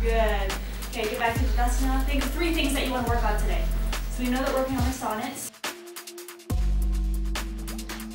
Good. Okay, get back to the desk now. Think of 3 things that you want to work on today. So we know that working on the sonnets.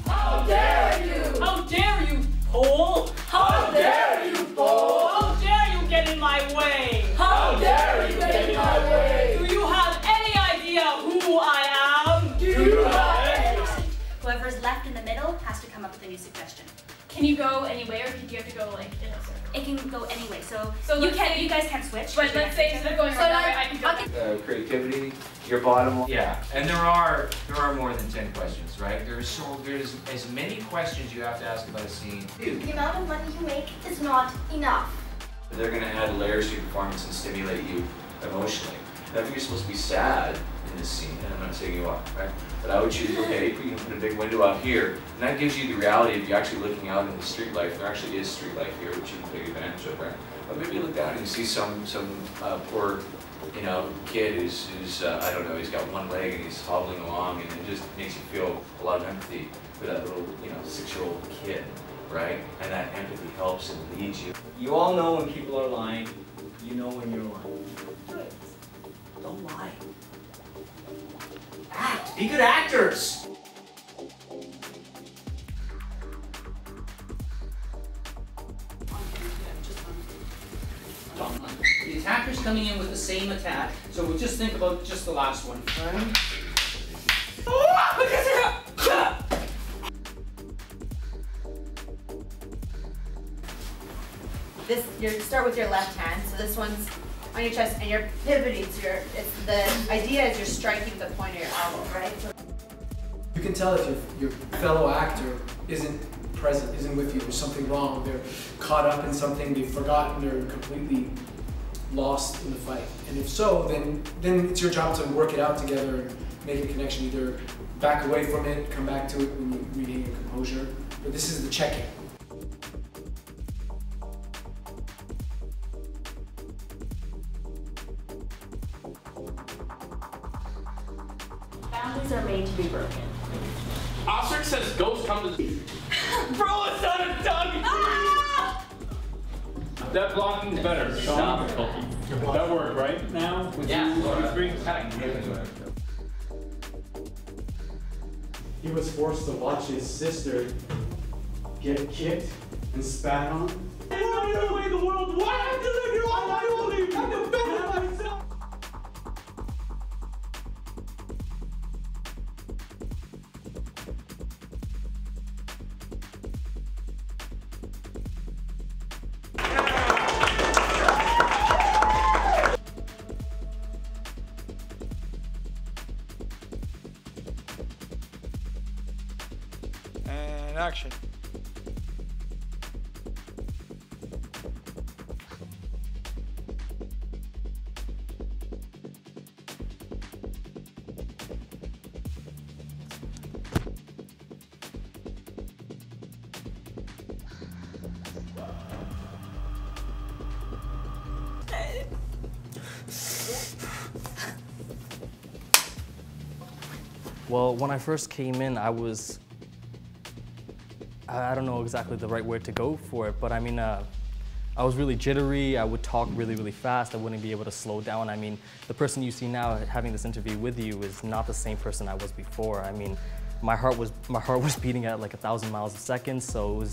How dare you! How dare you, Paul! How dare you, Paul! How dare you get in my way! How dare you get in my way! Do you have any idea who I am? Do you have Whoever's left in the middle has to come up with a new suggestion. Can you go anywhere, or do you have to go like in a circle? It can go anyway, so let's you guys can't switch. But let's say instead of going right that way, I can go. Creativity, your bottom line. Yeah, and there are more than 10 questions, right? There's as many questions you have to ask about a scene. The amount of money you make is not enough. They're going to add layers to your performance and stimulate you emotionally. Now, if you're supposed to be sad in this scene, and I'm not saying you are, right? But I would choose, okay, you can put a big window out here, and that gives you the reality of you actually looking out into street life. There actually is street life here, which you can take advantage of, right? But maybe you look down and you see some poor, kid who's I don't know, he's got one leg and he's hobbling along, and it just makes you feel a lot of empathy for that little, 6-year-old kid, right? And that empathy helps and leads you. You all know when people are lying. You know when you're lying. Do it. Don't lie. Act. Be good actors. The attacker's coming in with the same attack, so we'll just think about just the last one. You start with your left hand, so this one's on your chest, and you're pivoting. So the idea is you're striking the point of your elbow, right? So you can tell if your fellow actor isn't present, isn't with you. There's something wrong. They're caught up in something. They've forgotten. They're completely lost in the fight. And if so, then it's your job to work it out together and make a connection. Either back away from it, come back to it when you regain your composure. But this is the check-in. Boundaries are made to be broken. Ostrich says ghosts come to the... Bro, it's not a dog! Ah! That blocking's better. Stop. That worked, right? Now? With you three? He was forced to watch his sister get kicked and spat on. I want to away the world. Why did I do all my only? I defended myself. And action. Well, when I first came in, I don't know exactly the right word to go for it, but I mean, I was really jittery. I would talk really, really fast. I wouldn't be able to slow down. I mean, the person you see now having this interview with you is not the same person I was before. I mean, my heart was beating at like 1,000 miles a second, so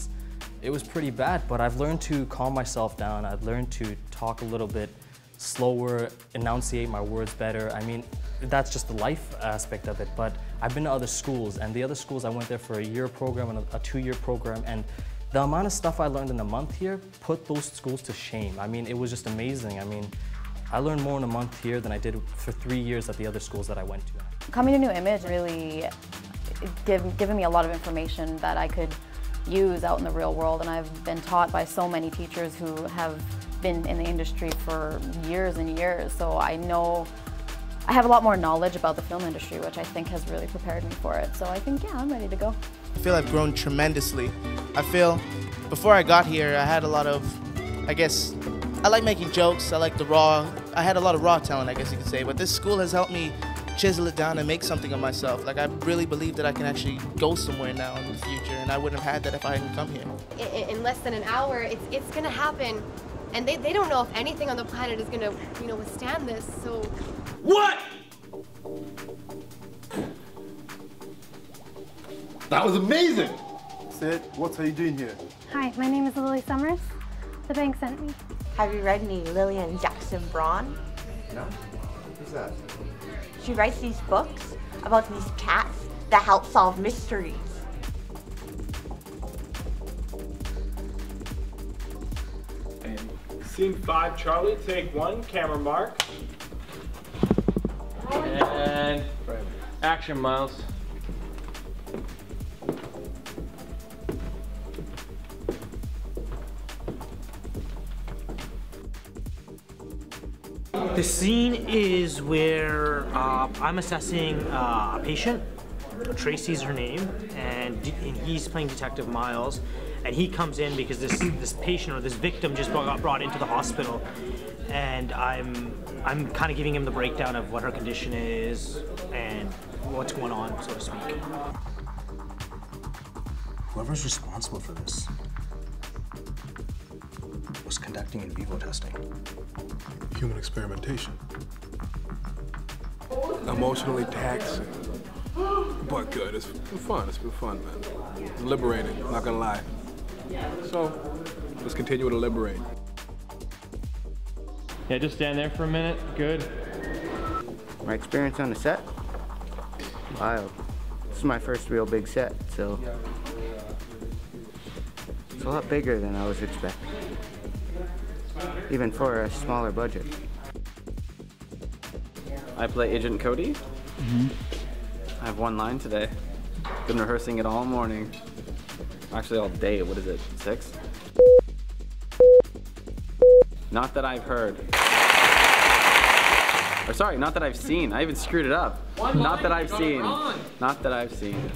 it was pretty bad. But I've learned to calm myself down. I've learned to talk a little bit slower, enunciate my words better. I mean, that's just the life aspect of it. But I've been to other schools, and the other schools I went there for a year program and a 2-year program, and the amount of stuff I learned in a month here put those schools to shame. I mean, it was just amazing. I mean, I learned more in a month here than I did for 3 years at the other schools that I went to. Coming to New Image really given me a lot of information that I could use out in the real world, and I've been taught by so many teachers who have been in the industry for years and years, so I know I have a lot more knowledge about the film industry, which I think has really prepared me for it. So I think, yeah, I'm ready to go. I feel I've grown tremendously. I feel before I got here, I had a lot of, I like making jokes. I had a lot of raw talent, I guess you could say. But this school has helped me chisel it down and make something of myself. Like, I really believe that I can actually go somewhere now in the future, and I wouldn't have had that if I hadn't come here. In less than an hour, it's gonna happen. And they don't know if anything on the planet is gonna, you know, withstand this, so... What? That was amazing! Sid, what are you doing here? Hi, my name is Lily Summers. The bank sent me. Have you read any Lillian Jackson Braun? No. Who's that? She writes these books about these cats that help solve mysteries. Scene 5, Charlie, take 1, camera mark. And action, Miles. The scene is where I'm assessing a patient. Tracy's her name, and he's playing Detective Miles. And he comes in because this patient or this victim just got brought into the hospital, and I'm kind of giving him the breakdown of what her condition is and what's going on, so to speak. Whoever's responsible for this was conducting in vivo testing. Human experimentation. Emotionally taxing, but good. It's been fun. It's been fun, man. It's liberating. I'm not gonna lie. So let's continue to liberate. Yeah, just stand there for a minute. Good. My experience on the set? Wild. This is my first real big set, so it's a lot bigger than I was expecting. Even for a smaller budget. I play Agent Cody. I have 1 line today. Been rehearsing it all morning. Actually all day, what is it, 6? Not that I've heard. Or sorry, not that I've seen. I even screwed it up. Not that I've seen. Not that I've seen.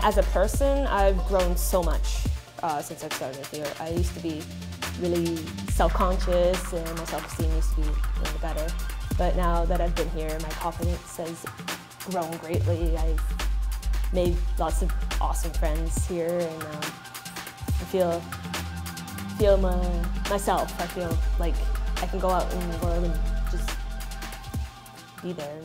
As a person, I've grown so much since I've started here. I used to be really self-conscious and my self-esteem used to be better. But now that I've been here, my confidence has grown greatly. I've made lots of awesome friends here, and I feel myself. I feel like I can go out in the world and just be there.